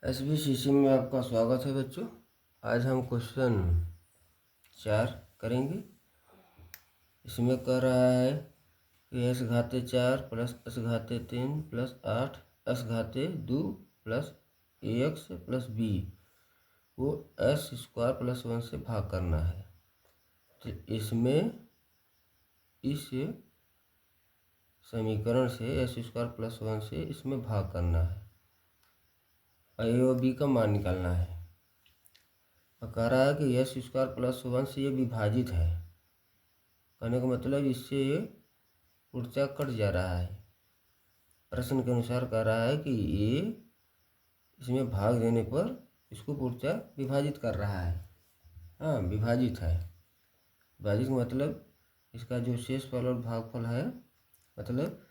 SBCC में आपका स्वागत है बच्चों। आज हम क्वेश्चन 4 करेंगे। इसमें कह रहा है कि s घाते 4 plus s घाते 3 plus 8 s घाते 2 plus ax plus b को s स्क्वायर प्लस 1 से भाग करना है। तो इसमें इस समीकरण से s स्क्वायर प्लस 1 से इसमें भाग करना है। a और b का मान निकालना है। और कह रहा है कि एस स्क्वायर प्लस 1 से ये विभाजित है। कहने का मतलब इससे ये ऊर्जा कट जा रहा है। प्रश्न के अनुसार कह रहा है कि ये इसमें भाग देने पर इसको ऊर्जा विभाजित कर रहा है। हाँ, विभाजित है। विभाजित का मतलब इसका जो शेषफल और भागफल है मतलब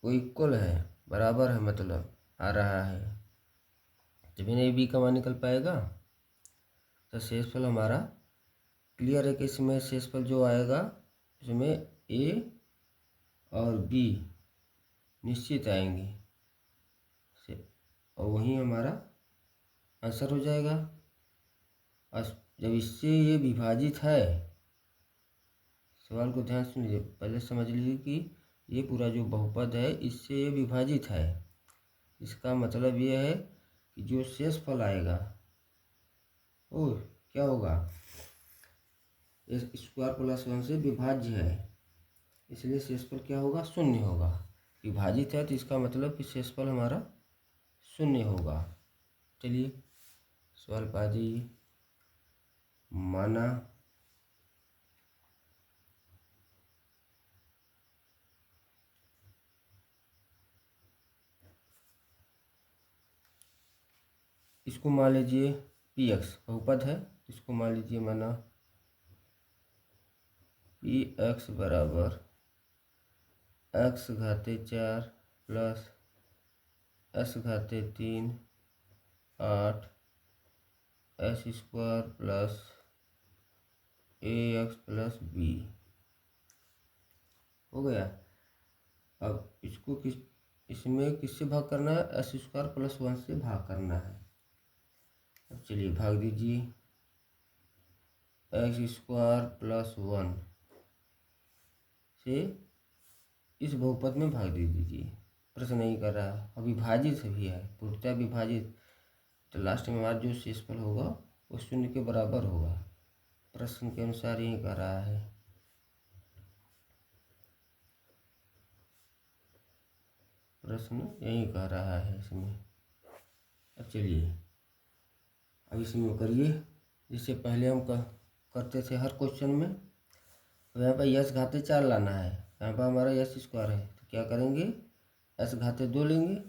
वो इक्वल है, बराबर है, मतलब आ रहा है। तभी नहीं बी का मान निकल पाएगा। तो शेषफल हमारा क्लियर है कि इसमें शेषफल जो आएगा इसमें ए और बी निश्चित आएंगे और वही हमारा आंसर हो जाएगा। और जब इससे ये विभाजित है, सवाल को ध्यान से सुनिए, पहले समझ लीजिए कि ये पूरा जो बहुपद है इससे ये विभाजित है। इसका मतलब ये है कि जो शेषफल आएगा वो क्या होगा, स्क्वायर प्लस 1 से विभाज्य है, इसलिए शेषफल क्या होगा, शून्य होगा। विभाजित है तो इसका मतलब कि शेषफल हमारा शून्य होगा। चलिए सवाल पा जाइए। माना इसको मान लीजिए px बहुपद है, इसको मान लीजिए माना px बराबर x घाते 4 plus s घाते 3 8 s square plus ax plus b हो गया। अब इसको इसमें किससे भाग करना है, s स्क्वायर प्लस 1 से भाग करना है। अब चलिए भाग दीजिए, एक्स स्क्वायर प्लस 1 से इस बहुपद में भाग दे दीजिए। प्रश्न नहीं कर रहा है, अब विभाजित भी है, पूर्णतः विभाजित, तो लास्ट में हमारा जो शेषफल होगा वो शून्य के बराबर होगा। प्रश्न के अनुसार यही कर रहा है। प्रश्न यही कह रहा है इसमें। अब चलिए अब इसमें करिए जिससे पहले हम करते थे हर क्वेश्चन में। तो यहाँ पर यस घाते 4 लाना है, यहाँ पर हमारा यस स्क्वायर है, तो क्या करेंगे, एस घाते 2 लेंगे।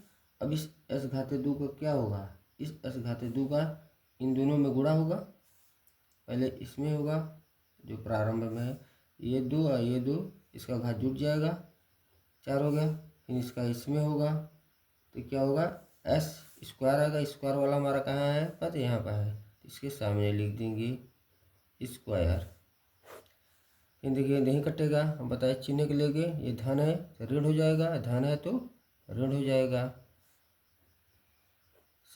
अब इस एस घाते 2 का क्या होगा, इस एस घाते 2 का इन दोनों में गुणा होगा। पहले इसमें होगा जो प्रारंभ में है, ये 2 और ये 2, इसका घात जुट जाएगा, 4 हो गया। फिर इसका इसमें होगा तो क्या होगा, एस स्क्वायर आएगा। स्क्वायर वाला हमारा कहाँ है, पता यहाँ पर है, इसके सामने लिख देंगे स्क्वायर। फिर देखिए नहीं कटेगा, हम बताए चिन्ह के लेके, ये धन है तो ऋण हो जाएगा, धन है तो ऋण हो जाएगा।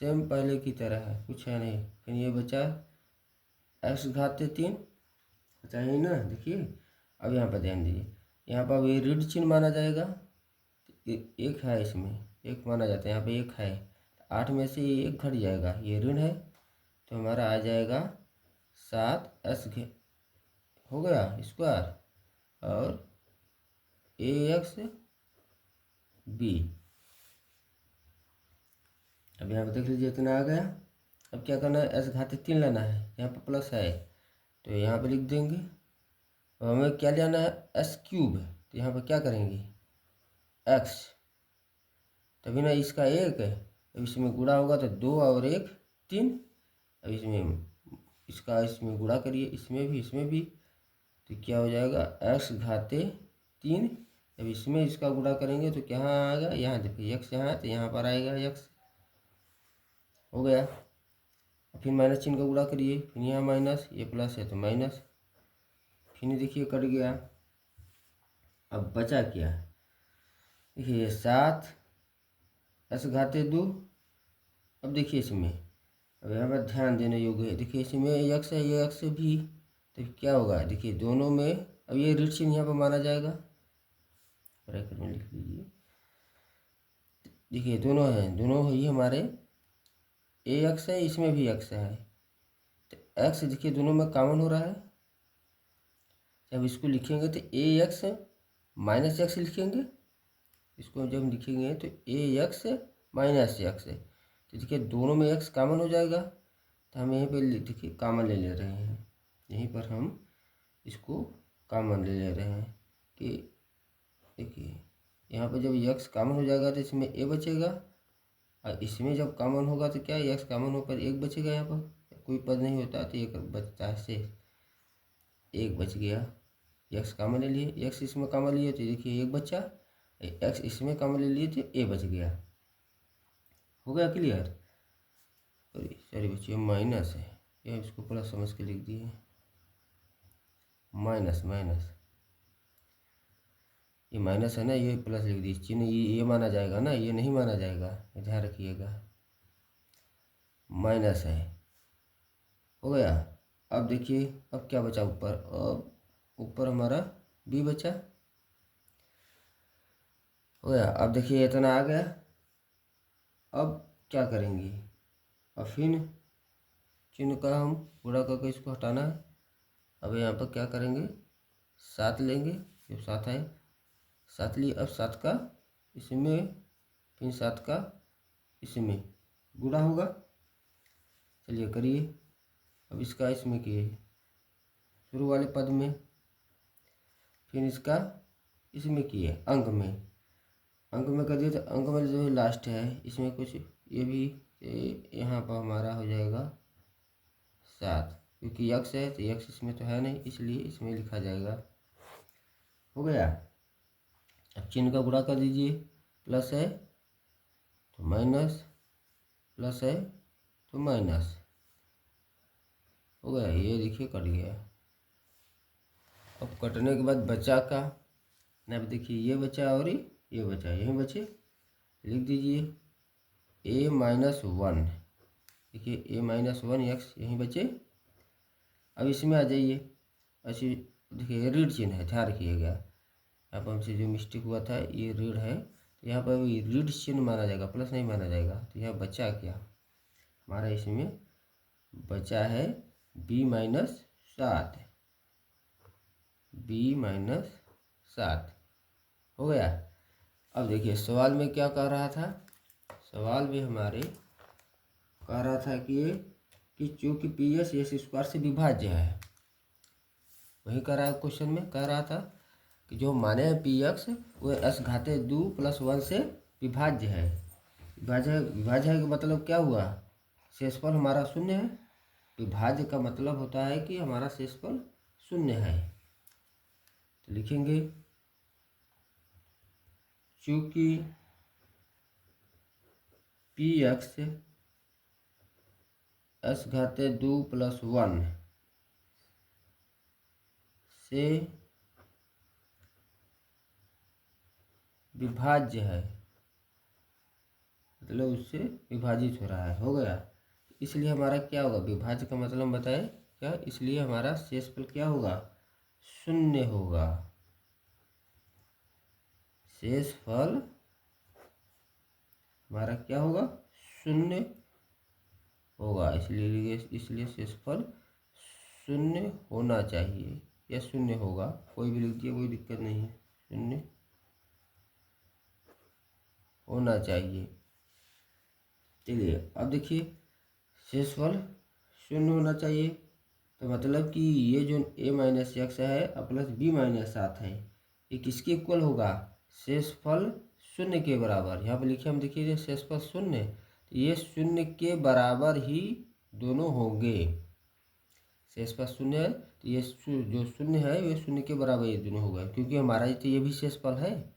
सेम पहले की तरह है, कुछ है नहीं। फिर ये बचा एक्स घाते 3, बचा ही ना। देखिए अब यहाँ पर ध्यान दीजिए, यहाँ पर अब ये ऋण चिन्ह माना जाएगा, तो एक है, इसमें एक माना जाता है, यहाँ पे एक है, 8 में से एक घट जाएगा, ये ऋण है, तो हमारा आ जाएगा 7 एस हो गया स्क्वायर और ए एक्स बी। अब यहाँ पर देख लीजिए इतना आ गया। अब क्या करना है, एस घाते 3 लाना है, यहाँ पर प्लस है तो यहाँ पर लिख देंगे। अब हमें क्या लेना है, एस क्यूब, तो यहाँ पर क्या करेंगे, एक्स, तभी ना इसका एक है, अब इसमें गुणा होगा तो 2 और 1 3। अब इसमें इसका इसमें गुणा करिए, इसमें भी तो क्या हो जाएगा, एक्स घाते 3। अब इसमें इसका गुणा करेंगे तो क्या आएगा, यहाँ देखिए एक्स यहाँ है तो यहाँ पर आएगा एक्स, हो गया। फिर माइनस चिन्ह का गुणा करिए, फिर यहाँ माइनस, ये प्लस है तो माइनस, फिर देखिए कट गया। अब बचा क्या, देखिए 7 एस घाते 2 अब देखिए इसमें, अब यहाँ पर ध्यान देने योग्य है, देखिए इसमें यक्स है, ये यक्स भी, तो क्या होगा, देखिए दोनों में, अब ये ऋण चिन्ह यहाँ पर माना जाएगा, ब्रैकेट में लिख लीजिए। देखिए दोनों हैं, दोनों ही हमारे, ए एक्स है, इसमें भी एक्स है, तो एक्स देखिए दोनों में कॉमन हो रहा है। जब इसको लिखेंगे तो ए एक्स माइनस एक्स लिखेंगे, इसको जब लिखेंगे तो ए एक्स माइनस एक्स है, तो देखिए दोनों में एक्स कॉमन हो जाएगा, तो हम यहीं पे देखिए कॉमन ले रहे हैं, यहीं पर हम इसको कॉमन ले रहे हैं कि देखिए यहाँ पर जब एक्स कॉमन हो जाएगा तो इसमें ए बचेगा, और इसमें जब कॉमन होगा तो क्या एक्स कॉमन होकर एक बचेगा, यहाँ पर कोई पद नहीं होता तो एक बचता है, से एक बच गया, एक्स कॉमन ले लिए, एक्स इसमें कॉमन लिए तो देखिए एक बच्चा, एक्स इसमें कॉमन ले लिए तो ए बच गया, हो गया क्लियर। सॉरी बच्चे माइनस है, ये इसको प्लस समझ के लिख दिए, माइनस माइनस, ये माइनस है ना, ये प्लस लिख दिए, चिन्ह ये माना जाएगा ना, ये नहीं माना जाएगा, ध्यान रखिएगा, माइनस है, हो गया। अब देखिए अब क्या बचा ऊपर, अब ऊपर हमारा बी बचा, हो गया। अब देखिए इतना आ गया, अब क्या करेंगे, अब फिर चिन्ह का हम गुणा करके इसको हटाना है। अब यहाँ पर क्या करेंगे, 7 लेंगे, जब 7 आए, 7 लिए, अब 7 का इसमें, फिर 7 का इसमें गुणा होगा, चलिए करिए। अब इसका इसमें किए शुरू वाले पद में, फिर इसका इसमें किए अंक में, अंक में कर दिए तो अंक में जो लास्ट है इसमें कुछ ये भी, यहाँ पर हमारा हो जाएगा 7, क्योंकि यक्स है तो यक्स इसमें तो है नहीं, इसलिए इसमें लिखा जाएगा, हो गया। अब चिन्ह का गुणा कर दीजिए, प्लस है तो माइनस, प्लस है तो माइनस, हो गया, ये देखिए कट गया। अब कटने के बाद बचा का, अब देखिए ये बचा और ये बचा, यहीं बचे, लिख दीजिए a-1, देखिए a-1 एक्स यहीं बचे। अब इसमें आ जाइए, अच्छी देखिए ऋण चिन्ह है, ध्यान रखिएगा, यहाँ पर हमसे जो मिस्टेक हुआ था ये ऋण है, तो यहाँ पर ऋण चिन्ह माना जाएगा, प्लस नहीं माना जाएगा। तो यहाँ बचा क्या हमारा, इसमें बचा है b-7, b-7, हो गया। अब देखिए सवाल में क्या कह रहा था, सवाल में हमारे कह रहा था कि चूँकि पी एस एस स्क्वायर से विभाज्य है, वही कह रहा है क्वेश्चन में, कह रहा था कि जो माने हैं पी एक्स वो एस घाते 2+1 से विभाज्य है, विभाज्य है का मतलब क्या हुआ, शेषफल हमारा शून्य है, विभाज्य का मतलब होता है कि हमारा शेषफल शून्य है। तो लिखेंगे चूँकि पी एक्स एस घाते 2+1 से विभाज्य है, मतलब उससे विभाजित हो रहा है, हो गया। इसलिए हमारा क्या होगा, विभाज्य का मतलब बताए क्या, इसलिए हमारा शेषफल क्या होगा, शून्य होगा, शेषफल हमारा क्या होगा, शून्य होगा, इसलिए शेषफल शून्य होना चाहिए या शून्य होगा, कोई भी लिख दिए कोई दिक्कत नहीं है, शून्य होना चाहिए। चलिए अब देखिए शेषफल शून्य होना चाहिए, तो मतलब कि ये जो a-x है प्लस b-7 है, ये किसके इक्वल होगा, शेषफल शून्य के बराबर। यहाँ पर लिखे हम देखिए शेषफल शून्य, तो ये शून्य के बराबर ही दोनों होंगे, शेषफल शून्य है तो ये जो शून्य है ये शून्य के बराबर ये दोनों होगा, क्योंकि हमारा तो ये भी शेषफल है,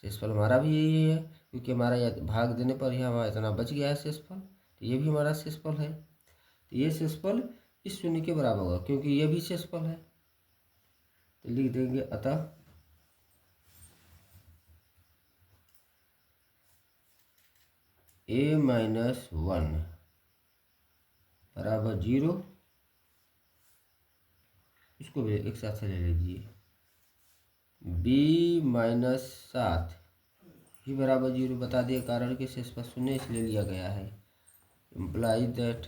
शेषफल हमारा भी यही है, क्योंकि हमारा यह भाग देने पर ही हमारा इतना बच गया है शेषफल, तो ये भी हमारा शेषफल है, तो ये शेषफल इस शून्य के बराबर होगा, क्योंकि ये भी शेषफल है, तो लिख देंगे अतः a-1 बराबर 0, इसको भी एक साथ से ले लीजिए। b-7 ही बराबर 0 बता दिया, कारण कि शेष पर शून्य इसलिए लिया गया है। इम्प्लाइज दैट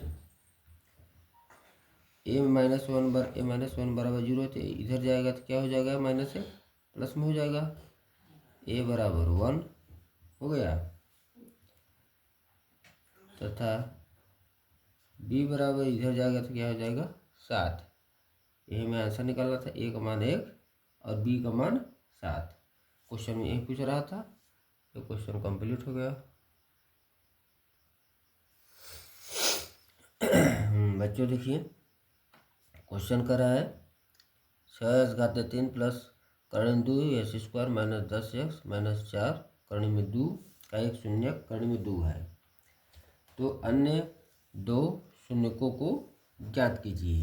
a-1 बराबर 0 तो इधर जाएगा तो क्या हो जाएगा, माइनस है प्लस में हो जाएगा, a बराबर 1 हो गया, तथा b बराबर इधर जाएगा तो क्या हो जाएगा 7। यही में आंसर निकालना था, a का मान 1 और b का मान 7। क्वेश्चन में यही पूछ रहा था, तो क्वेश्चन कंप्लीट हो गया। बच्चों देखिए क्वेश्चन कर रहा है 6x-3 प्लस कर्ण 2 x² माइनस 10x माइनस 4 कर्ण में 2 का एक शून्यक कर्ण में 2 है, तो अन्य दो शून्यकों को ज्ञात कीजिए।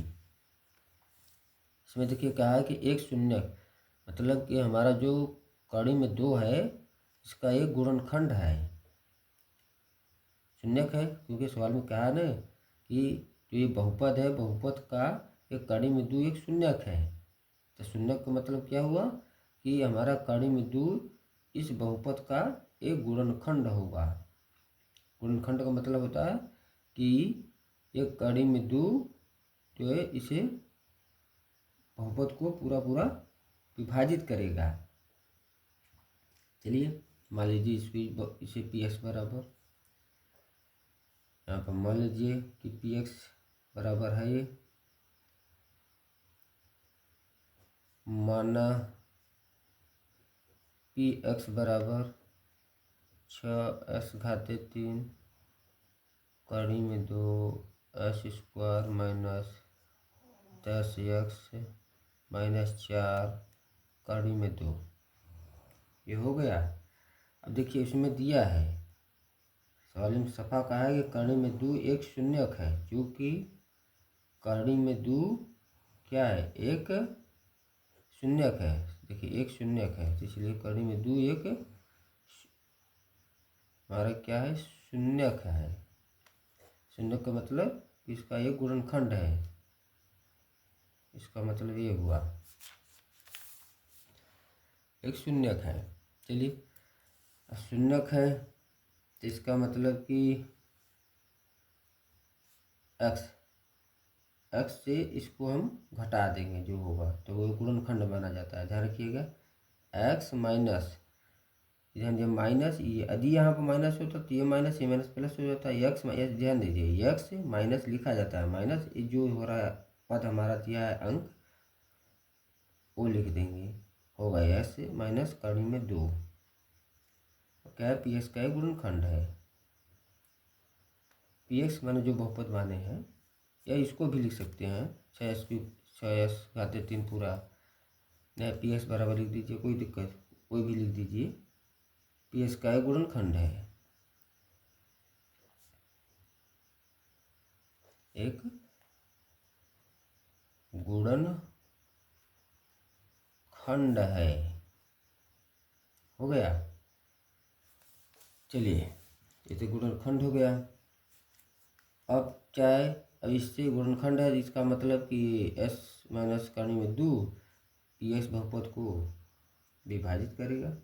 इसमें देखिए क्या है कि एक शून्यक मतलब कि हमारा जो कड़ी में 2 है इसका एक गुणनखंड है, शून्यक है, क्योंकि सवाल में क्या है ना कि जो ये बहुपद है, बहुपद का एक कड़ी में 2 एक शून्यक है। तो शून्यक का मतलब क्या हुआ कि हमारा कड़ी में 2 इस बहुपद का एक गुणनखंड होगा। गुणनखंड का मतलब होता है कि एक कड़ी में 2 जो है इसे बहुपद को पूरा पूरा विभाजित करेगा। चलिए मान लीजिए इसे px बराबर, यहाँ पर मान लीजिए कि px बराबर है ये, माना px बराबर 6x-3 कड़ी में 2 x² माइनस 10x माइनस 4 कड़ी में 2, ये हो गया। अब देखिए इसमें दिया है सवाल में सफा कहा है कि कड़ी में 2 एक शून्यक है, क्योंकि कड़ी में 2 क्या है, एक शून्यक है। देखिए एक शून्यक है, तो इसलिए कड़ी में 2 एक हमारा क्या है, शून्यक है। शून्यक का मतलब इसका एक गुणनखंड है, इसका मतलब ये हुआ एक शून्यक है। चलिए शून्यक है तो इसका मतलब कि x से इसको हम घटा देंगे जो होगा, तो वो गुणनखंड माना जाता है। ध्यान रखिएगा x माइनस, ध्यान दिए माइनस, ये यदि यहाँ पर माइनस होता तो ये माइनस प्लस हो जाता है। x ध्यान दीजिए x माइनस लिखा जाता है, माइनस जो हो रहा है पद हमारा दिया है अंक वो लिख देंगे, होगा x माइनस कड़ी में 2, क्या है px का एक गुणनखंड है। px माने जो बहुपद माने हैं, या इसको भी लिख सकते हैं 6x-3 पूरा, नहीं px बराबर लिख दीजिए, कोई दिक्कत, कोई भी लिख दीजिए, px का एक गुणनखंड है, एक गुणनखंड है, हो गया। चलिए ये तो गुणनखंड हो गया। अब क्या है, अब इससे गुणनखंड है, इसका मतलब कि s माइनस कड़ी में 2 px बहुपद को विभाजित करेगा,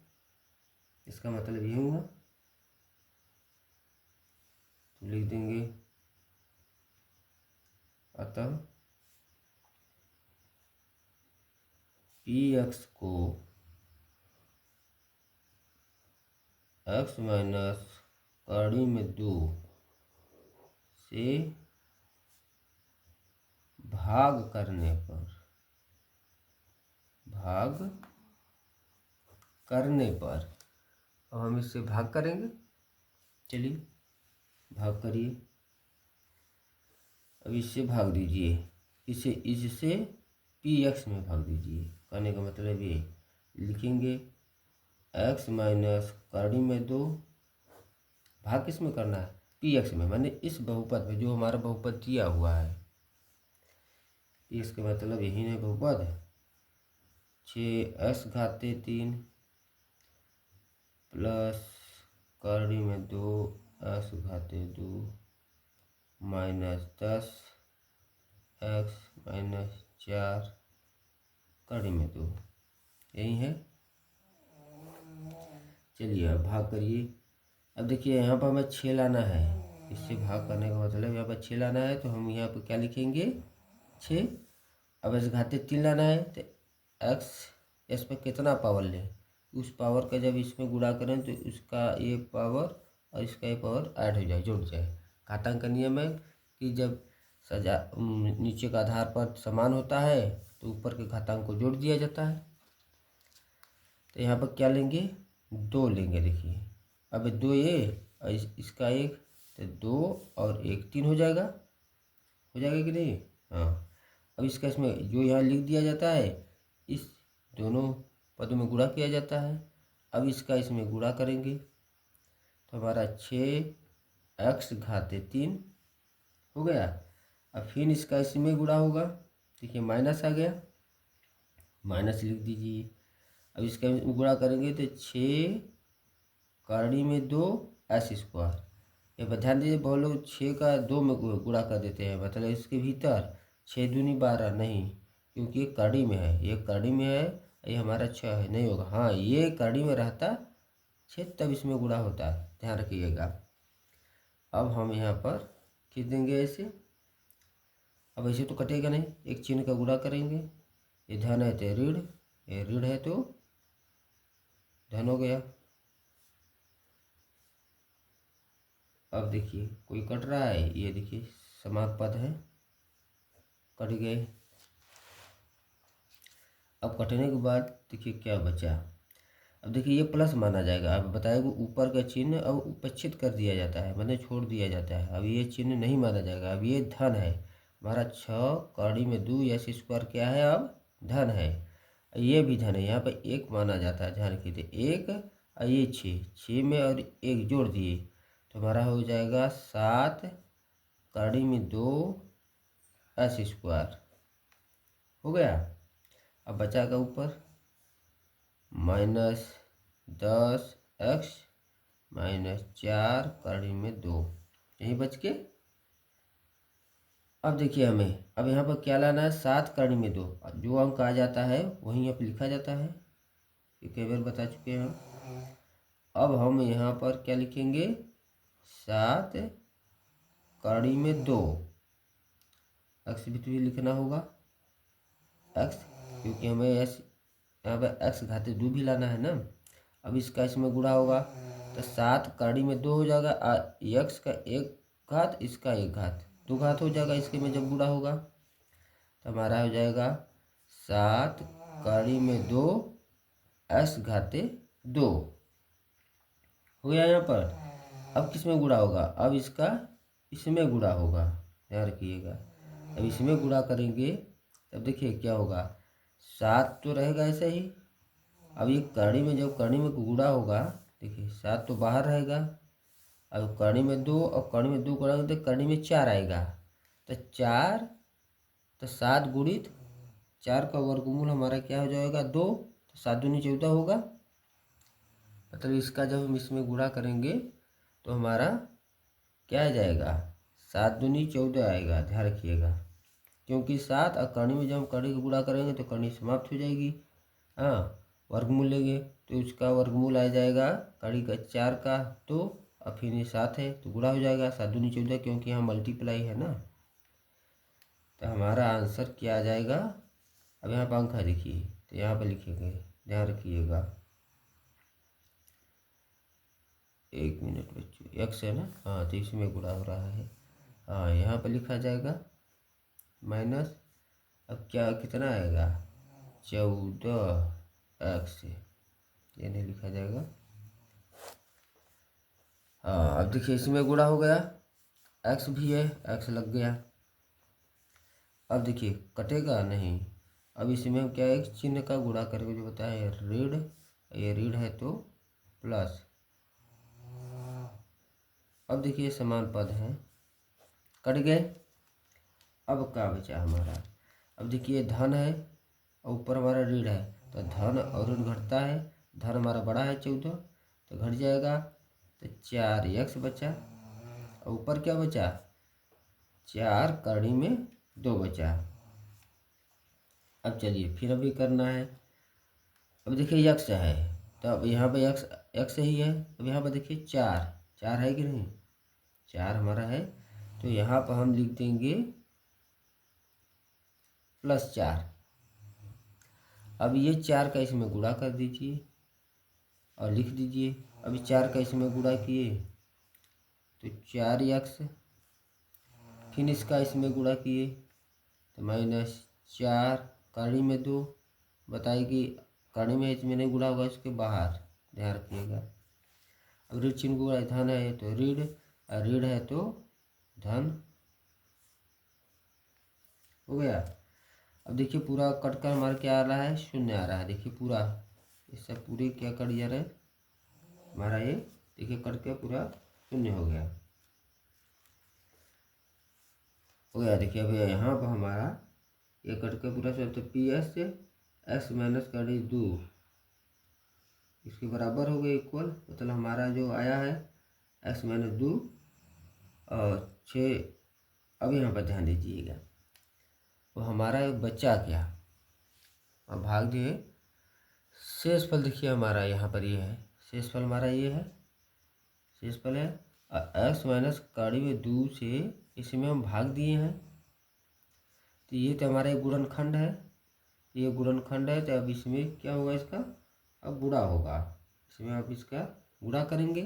इसका मतलब ये हुआ। तो लिख देंगे अतः px को x माइनस कड़ी में 2 से भाग करने पर अब हम इससे भाग करेंगे। चलिए भाग करिए, अब इससे भाग दीजिए, इससे px में भाग दीजिए। कहने का मतलब ये लिखेंगे x माइनस कड़ी में 2, भाग किस में करना है, px में, माने इस बहुपद में जो हमारा बहुपद दिया हुआ है। इसका मतलब यही है बहुपद 6x-3 प्लस कड़ी में 2 एक्स घाते 2 माइनस 10 एक्स माइनस 4 कड़ी में 2, यही है। चलिए अब भाग करिए। अब देखिए यहाँ पर हमें 6 लाना है, इससे भाग करने का मतलब यहाँ पर 6 लाना है, तो हम यहाँ पर क्या लिखेंगे 6। अब इस घाते 3 लाना है, तो एक्स इस पर कितना पावर लें, उस पावर का जब इसमें गुणा करें तो उसका ये पावर और इसका ये पावर ऐड हो जाए, जुड़ जाए। घातांक का नियम है कि जब नीचे का आधार पर समान होता है तो ऊपर के घातांक को जोड़ दिया जाता है। तो यहाँ पर क्या लेंगे 2 लेंगे। देखिए अब 2 ये और इसका 1, तो 2 और 1 3 हो जाएगा कि नहीं। हाँ, अब इसका इसमें जो यहाँ लिख दिया जाता है, इस दोनों पदों में गुणा किया जाता है। अब इसका इसमें गुणा करेंगे तो हमारा 6 घाते 3 हो गया। अब फिर इसका इसमें गुणा होगा, देखिए माइनस आ गया, माइनस लिख दीजिए। अब इसका गुणा करेंगे तो 6 करड़ी में 2 एस स्क्वायर। ये ध्यान दीजिए, बहुत लोग 6 का 2 में गुणा कर देते हैं, मतलब इसके भीतर 6 दूनी 12 नहीं, क्योंकि ये कड़ी में है, ये कड़ी में है, ये हमारा 6 है, नहीं होगा। हाँ, ये कड़ी में रहता 6 तब इसमें गुणा होता है, ध्यान रखिएगा। अब हम यहाँ पर खींच देंगे ऐसे। अब ऐसे तो कटेगा नहीं, एक चिन्ह का गुणा करेंगे, ये धन है तो ऋण, ये ऋण है तो धन हो गया। अब देखिए कोई कट रहा है, ये देखिए समान पद है, कट गए। अब कटने के बाद देखिए क्या बचा। अब देखिए ये प्लस माना जाएगा। अब बताएगा ऊपर का चिन्ह अब उपेक्षित कर दिया जाता है, मतलब छोड़ दिया जाता है। अब ये चिन्ह नहीं माना जाएगा। अब ये धन है हमारा, 6 कड़ी में 2 एस स्क्वायर क्या है, अब धन है। ये भी धन है, यहाँ पर 1 माना जाता है, ध्यान रखिए। 1 और ये 6 में और 1 जोड़ दिए तो हमारा हो जाएगा 7 कड़ी में 2 एस स्क्वायर हो गया। अब बचा का ऊपर माइनस 10 एक्स माइनस 4 कड़ी में 2, यही बच के। अब देखिए हमें अब यहाँ पर क्या लाना है, 7 कड़ी में 2, जो अंक आ जाता है वहीं यहाँ पर लिखा जाता है, ये कई बार बता चुके हैं हम। अब हम यहाँ पर क्या लिखेंगे, 7 कड़ी में 2, एक्स भी लिखना होगा, एक्स, क्योंकि हमें एस यहाँ पर एक्स घाते 2 भी लाना है ना। अब इसका इसमें गुणा होगा तो 7 कड़ी में 2 हो जाएगा, एक्स का 1 घात, इसका 1 घात, 2 घात हो जाएगा इसके में जब गुणा होगा, तो हमारा हो जाएगा 7 कड़ी में 2 एस घाते 2 हो गया यहाँ पर। अब किस में गुणा होगा, अब इसका इसमें गुणा होगा, ध्यान रखिएगा। अब इसमें गुणा करेंगे तब देखिए क्या होगा, 7 तो रहेगा ऐसे ही। अब ये कड़ी में जब कड़ी में गुणा होगा, देखिए 7 तो बाहर रहेगा, अब कड़ी में 2 और कड़ी में 2 करेंगे तो कड़ी में 4 आएगा, तो 4 तो 7 गुणित 4 का वर्गमूल हमारा क्या हो जाएगा 2, तो 7 दूनी 14 होगा। मतलब इसका जब हम इसमें गुणा करेंगे तो हमारा क्या आ जाएगा, 7 दूनी 14 आएगा, ध्यान रखिएगा। क्योंकि 7 और कड़ी में जब हम कड़ी का गुणा करेंगे तो कड़ी समाप्त हो जाएगी। हाँ, वर्गमूल लेंगे तो उसका वर्गमूल आ जाएगा कड़ी का 4 का 2 और फिर ये 7 है तो गुणा हो जाएगा 7 दूनी 14, क्योंकि यहाँ मल्टीप्लाई है ना। तो हमारा आंसर क्या आ जाएगा, अब यहाँ पर अंक है देखिए, तो यहाँ पर लिखेंगे, ध्यान रखिएगा। 1 मिनट बच्चों, एक्स है ना, हाँ तो इसमें गुणा हो रहा है, हाँ यहाँ पर लिखा जाएगा माइनस, अब क्या कितना आएगा 14 एक्स, ये नहीं लिखा जाएगा। हाँ अब देखिए इसमें गुणा हो गया, एक्स भी है, एक्स लग गया। अब देखिए कटेगा नहीं, अब इसमें हम क्या एक चिन्ह का गुणा करके जो बताया ऋण, ये ऋण है तो प्लस। अब देखिए समान पद हैं, कट गए। अब क्या बचा हमारा, अब देखिए धन है और ऊपर हमारा ऋण है, तो धन और ऋण घटता है, धन हमारा बड़ा है 14 तो घट जाएगा, तो 4 एक्स बचा और ऊपर क्या बचा, 4 करड़ी में 2 बचा। अब चलिए फिर अभी करना है। अब देखिए यक्स है, तो अब यहाँ पे यक्स एक्स ही है। अब यहाँ पर देखिए 4 है कि नहीं, 4 हमारा है, तो यहाँ पर हम लिख देंगे +4। अब ये 4 का इसमें गुणा कर दीजिए और लिख दीजिए। अभी 4 का इसमें गुणा किए तो 4x, फिर इसका इसमें गुणा किए तो -4, कड़ी में 2, बताइए कि कड़ी में इसमें नहीं गुणा होगा, इसके बाहर, ध्यान रखिएगा। अब ऋण चिन्ह गुणा, धन है तो ऋण, और ऋण है तो धन, हो गया। अब देखिए पूरा कट कर हमारा क्या आ रहा है, 0 आ रहा है। देखिए पूरा इससे पूरे क्या कट जा रहा है हमारा, ये देखिए कट के पूरा 0 हो गया। देखिए अब यहाँ पर हमारा ये कट के पूरा तो PS x माइनस कड़ी 2 इसके बराबर हो गया, इक्वल, मतलब हमारा जो आया है x माइनस 2 और 6। अब यहाँ पर ध्यान दीजिएगा, तो हमारा बच्चा क्या, अब भाग दिए शेषफल। देखिए हमारा यहाँ पर ये है शेषफल, हमारा ये है शेषफल है, और x माइनस कड़ी में 2 से इसमें हम भाग दिए हैं, तो ये तो हमारा एक गुणनखंड है, ये गुणनखंड है। तो अब इसमें क्या होगा, इसका अब गुणा होगा, इसमें आप इसका गुणा करेंगे,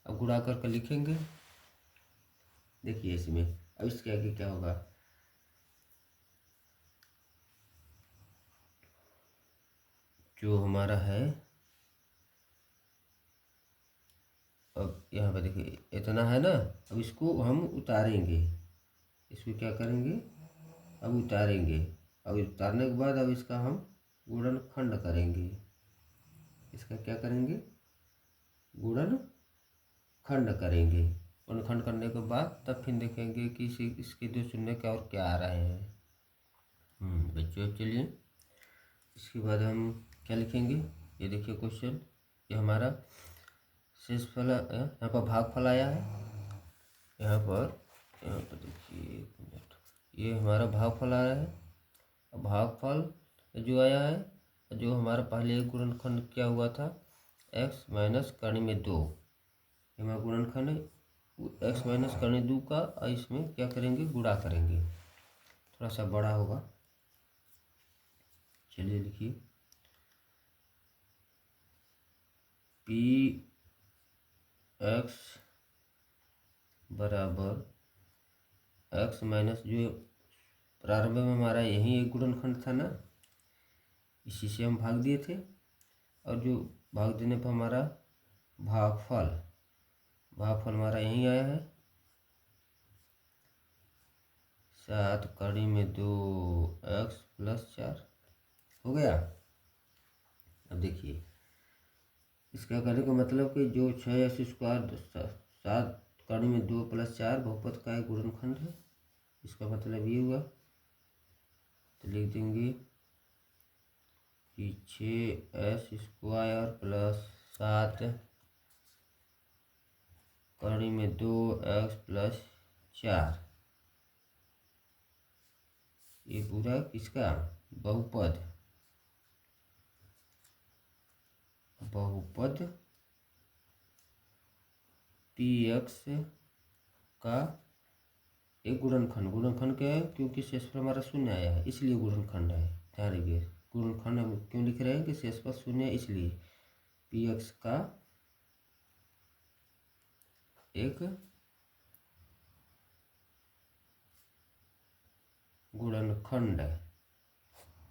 अब गुणा करके लिखेंगे। देखिए इसमें अब इसके आगे क्या होगा, जो हमारा है, अब यहाँ पे देखिए इतना है ना, अब इसको हम उतारेंगे, इसको क्या करेंगे, अब उतारेंगे। अब उतारने के बाद अब इसका हम गुणनखंड करेंगे, इसका क्या करेंगे, गुणनखंड करेंगे। गुणनखंड करने के बाद तब फिर देखेंगे कि इसके 2 शून्य क्या और क्या आ रहे हैं। बच्चों चलिए इसके बाद हम क्या लिखेंगे, ये देखिए क्वेश्चन, ये हमारा शेषफल, यहाँ पर भागफल आया है, यहाँ पर देखिए 1 मिनट, ये हमारा भागफल आ रहा है। अब भागफल जो आया है, जो हमारा पहले एक गुणनखंड क्या हुआ था, x माइनस कड़ी में 2, हमारा गुणनखंड है x माइनस कड़ी 2 का, और इसमें क्या करेंगे, गुणा करेंगे, थोड़ा सा बड़ा होगा। चलिए लिखिए Px बराबर x माइनस, जो प्रारंभ में हमारा यही एक गुणनखंड था ना, इसी से हम भाग दिए थे, और जो भाग देने पर हमारा भागफल हमारा यही आया है, 7 कड़ी में 2x + 4 हो गया। अब देखिए इसका कहने का मतलब कि जो 6x², 7 कड़ी में 2 + 4 बहुपद का एक गुणनखंड है, इसका मतलब ये हुआ। तो लिख देंगे कि 6x² + 7 कड़ी में 2x + 4, ये पूरा किसका बहुपद Px का एक गुणनखंड क्या है, क्योंकि शेषफल हमारा 0 आया है इसलिए गुणनखंड है। ध्यान रखिए गुणनखंड हम क्यों लिख रहे हैं कि शेषफल 0 है, इसलिए Px का एक गुणनखंड है,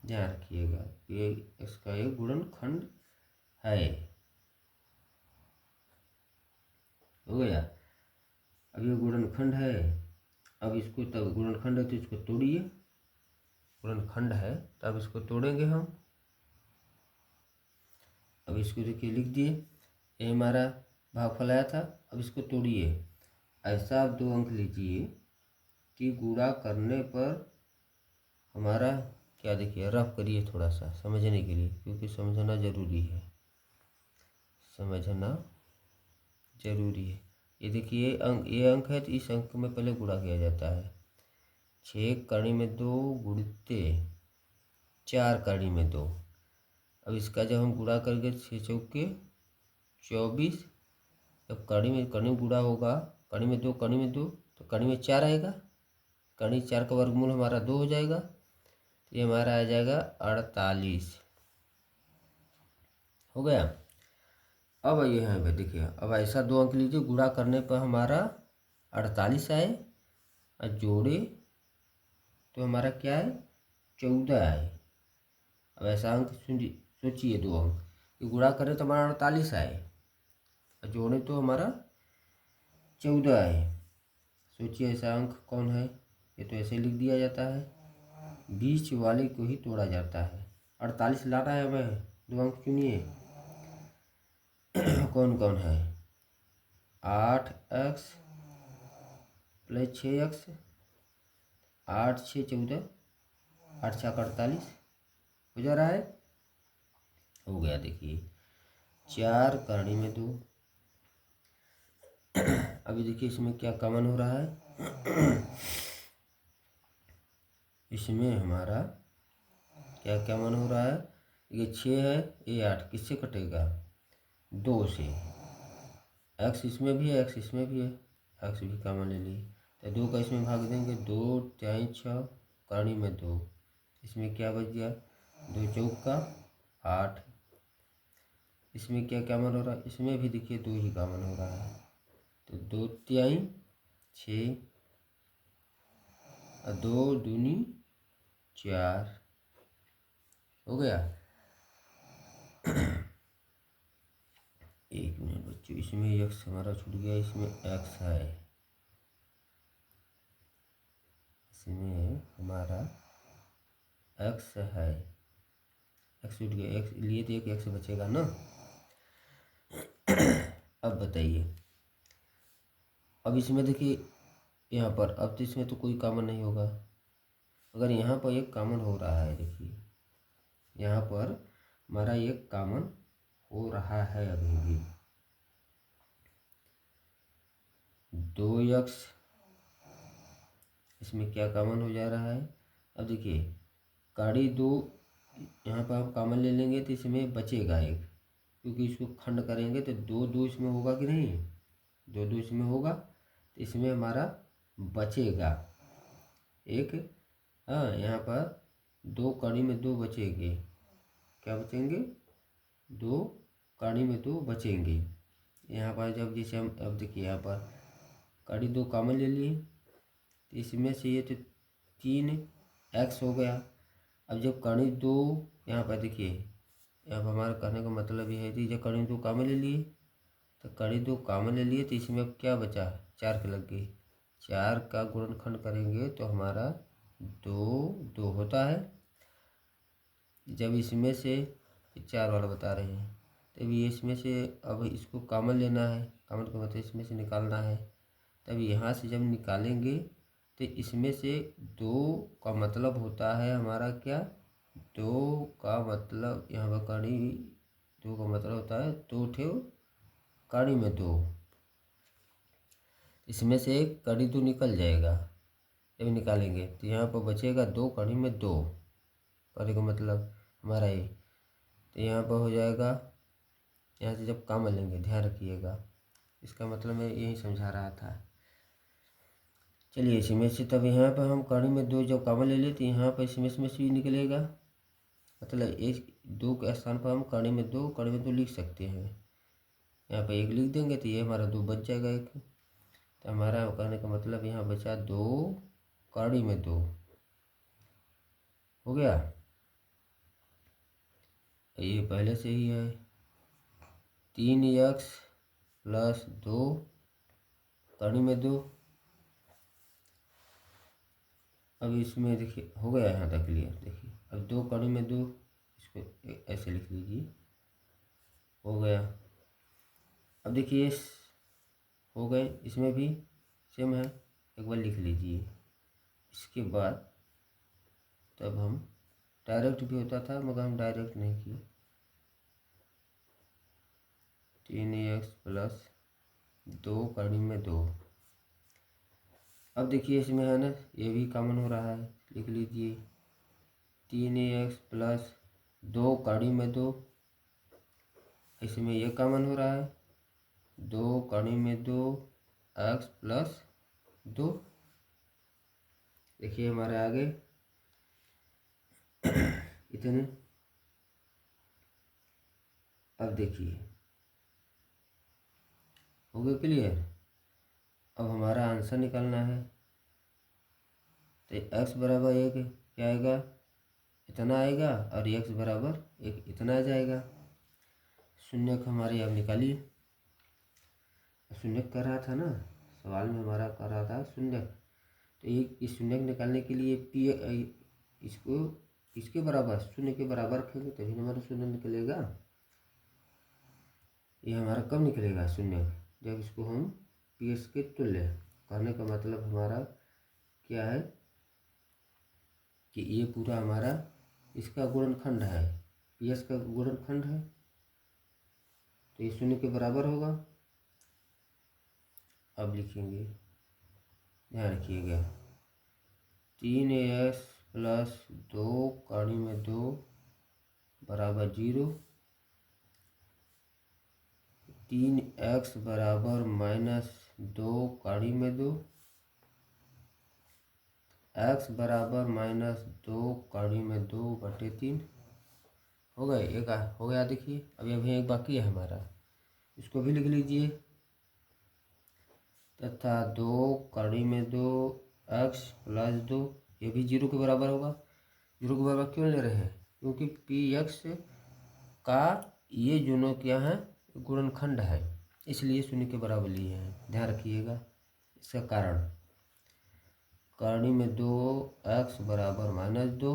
ध्यान रखिएगा, ये इसका एक गुणनखंड है। हो गया। अब ये गुणनखंड है, अब इसको तब गुणनखंड है तो इसको तोड़िए, गुणनखंड है तो अब इसको तोड़ेंगे हम। अब इसको देखिए लिख दिए, ये हमारा भागफल आया था, अब इसको तोड़िए। ऐसा आप 2 अंक लीजिए कि गुणा करने पर हमारा क्या, देखिए रफ करिए थोड़ा सा समझने के लिए, क्योंकि समझना ज़रूरी है, समझना ज़रूरी है। ये देखिए अंक, ये अंक है तो इस अंक में पहले गुणा किया जाता है। 6 कड़ी में 2 गुणिते 4 कड़ी में 2। अब इसका जब हम गुणा करेंगे 6 चौके 24, जब कड़ी में गुणा होगा, कड़ी में 2 तो कड़ी में 4 आएगा, कड़ी 4 का वर्गमूल हमारा 2 हो जाएगा, तो ये हमारा आ जाएगा 48। हो गया। अब ये यहाँ पे देखिए, अब ऐसा 2 अंक लीजिए, गुणा करने पर हमारा 48 आए और जोड़े तो हमारा क्या है 14 आए। अब ऐसा अंक सोचिए 2 अंक, ये गुणा करें तो हमारा 48 आए और जोड़े तो हमारा 14 आए। सोचिए ऐसा अंक कौन है, ये तो ऐसे लिख दिया जाता है, बीच वाले को ही तोड़ा जाता है। 48 लाना है हमें, 2 अंक चुनिए कौन कौन है। 8x प्लस 6x, 8 6 14, 8 6 48 हो जा रहा है। हो गया। देखिए 4 कड़ी में 2। अभी देखिए इसमें क्या कॉमन हो रहा है इसमें हमारा क्या कॉमन हो रहा है, ये 6 है, ये 8 किससे कटेगा 2 से। एक्स इसमें भी है, एक्स इसमें भी है, एक्स भी कॉमन ले लिए तो 2 का इसमें भाग देंगे, 2 4 6 कड़ी में 2, इसमें क्या बच गया 2 चौका 8। इसमें क्या कॉमन हो रहा है, इसमें भी देखिए 2 ही कॉमन हो रहा है, तो 2 तिहाई 6 और 2 दूनी 4 हो गया। एक मिनट बच्चों, इसमें एक्स हमारा छूट गया, इसमें एक्स है, इसमें हमारा एक्स है, एक्स छूट गया, एक्स लिए तो एक एक्स बचेगा ना। अब बताइए, अब इसमें देखिए यहाँ पर, अब तो इसमें तो कोई कॉमन नहीं होगा, अगर यहाँ पर एक कॉमन हो रहा है, देखिए यहाँ पर हमारा एक कॉमन हो रहा है अभी भी, 2x इसमें क्या कॉमन हो जा रहा है। अब देखिए कड़ी 2 यहाँ पर आप कॉमन ले लेंगे तो इसमें बचेगा एक, क्योंकि इसको खंड करेंगे तो 2 2 इसमें होगा कि नहीं, 2 2 इसमें होगा, तो इसमें हमारा बचेगा एक। हाँ यहाँ पर 2 कड़ी में 2 बचेंगे, क्या बचेंगे 2 कड़ी में 2 बचेंगे। यहाँ पर जब जैसे हम, अब देखिए यहाँ पर कड़ी 2 कॉमन ले लिए तो इसमें से ये तो 3x हो गया। अब जब कड़ी 2 यहाँ पर देखिए, यहाँ पर हमारा कहने का मतलब ये है कि जब कड़ी 2 कॉमन ले लिए, तो कड़ी 2 कॉमन ले लिए तो इसमें अब क्या बचा 4 के लग गए, 4 का गुणनखंड करेंगे तो हमारा 2 2 होता है। जब इसमें से 4 वाला बता रहे हैं, तभी इसमें से अब इसको कॉमन लेना है, कॉमन का मतलब इसमें से निकालना है, तब यहाँ से जब निकालेंगे तो इसमें से 2 का मतलब होता है हमारा क्या, 2 का मतलब यहाँ पर कड़ी 2 का मतलब होता है 2 ठे कड़ी में 2, इसमें से एक कड़ी 2 निकल जाएगा, जब निकालेंगे तो यहाँ पर बचेगा 2 कड़ी में 2, कड़ी का मतलब हमारा ये, तो यहाँ पर हो जाएगा, यहाँ से जब कॉमन लेंगे ध्यान रखिएगा, इसका मतलब मैं यही समझा रहा था। चलिए इसमें से तब यहाँ पर हम कड़ी में 2 जब कॉमन ले लिए तो यहाँ पर इसमें से भी निकलेगा, मतलब एक 2 के स्थान पर हम कड़ी में 2 लिख सकते हैं, यहाँ पर 1 लिख देंगे तो ये हमारा 2 बच जाएगा एक, तो हमारा कहने का मतलब यहाँ बचा 2 कड़ी में 2 हो गया। ये पहले से ही है 3x प्लस 2 कड़ी में 2। अब इसमें देखिए हो गया यहाँ तक क्लियर, देखिए अब 2 कड़ी में 2, इसको ऐसे लिख लीजिए, हो गया। अब देखिए हो गए, इसमें भी सेम है, एक बार लिख लीजिए, इसके बाद तब हम डायरेक्ट भी होता था मगर हम डायरेक्ट नहीं किए, 3x प्लस 2 कड़ी में 2। अब देखिए इसमें है ना, ये भी कॉमन हो रहा है, लिख लीजिए 3x प्लस 2 कड़ी में 2। इसमें ये कॉमन हो रहा है 2 कड़ी में 2 x प्लस 2। देखिए हमारे आगे इतने। अब देखिए हो गया क्लियर। अब हमारा आंसर निकालना है, तो x बराबर 1 क्या आएगा, इतना आएगा, और x बराबर 1 इतना आ जाएगा। शून्य हमारे अब निकालिए। शून्य कर रहा था ना, सवाल में हमारा कर रहा था शून्य, तो इस शून्य निकालने के लिए पी इसको इसके बराबर, शून्य के बराबर रखेंगे तभी हमारा शून्य निकलेगा। ये हमारा कब निकलेगा शून्य, जब इसको हम पी एस के तुल्य। कहने का मतलब हमारा क्या है कि ये पूरा हमारा इसका गुणनखंड है, पी एस का गुणनखंड है, तो ये शून्य के बराबर होगा। अब लिखेंगे, ध्यान रखिएगा, 3x प्लस 2 कड़ी में 2 बराबर 0। 3x बराबर माइनस 2 कड़ी में 2, x बराबर माइनस 2 कड़ी में 2/3 हो गए। एक हो गया। देखिए अभी एक बाकी है हमारा, इसको भी लिख लीजिए, तथा 2 कड़ी में 2 x प्लस 2, ये भी 0 के बराबर होगा। 0 के बराबर क्यों ले रहे हैं, क्योंकि पी एक्स का ये दोनों क्या है, गुणनखंड है, इसलिए शून्य के बराबर लिए हैं। ध्यान रखिएगा इसका कारण। कड़ी में 2 x बराबर माइनस 2,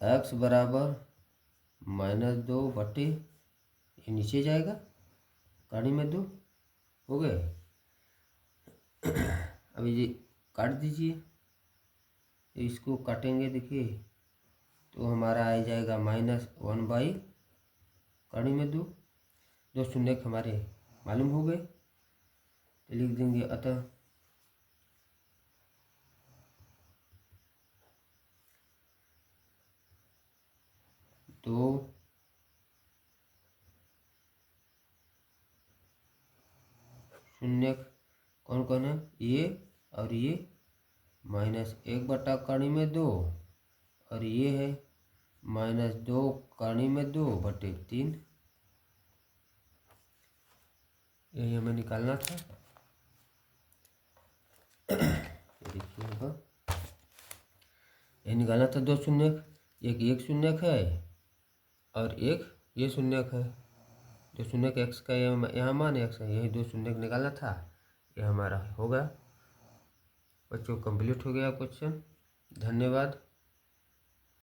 x बराबर माइनस 2/, ये नीचे जाएगा, कड़ी में 2 हो गए। अभी ये काट दीजिए, इसको काटेंगे देखिए, तो हमारा आ जाएगा -1/, कड़ी में 2। 2 शून्य हमारे मालूम हो गए, तो लिख देंगे अतः 2 शून्य कौन कौन है, ये और ये, -1 कड़ी में 2, और ये है -2 कड़ी में 2/3। यही हमें निकालना था। देखिए ये निकालना था 2 शून्य, एक शून्य है और एक ये शून्य है। 2 शून्य एक्स का यहाँ मान एक्स है, यही 2 शून्य निकालना था। ये हमारा होगा। बच्चों कंप्लीट हो गया क्वेश्चन। धन्यवाद।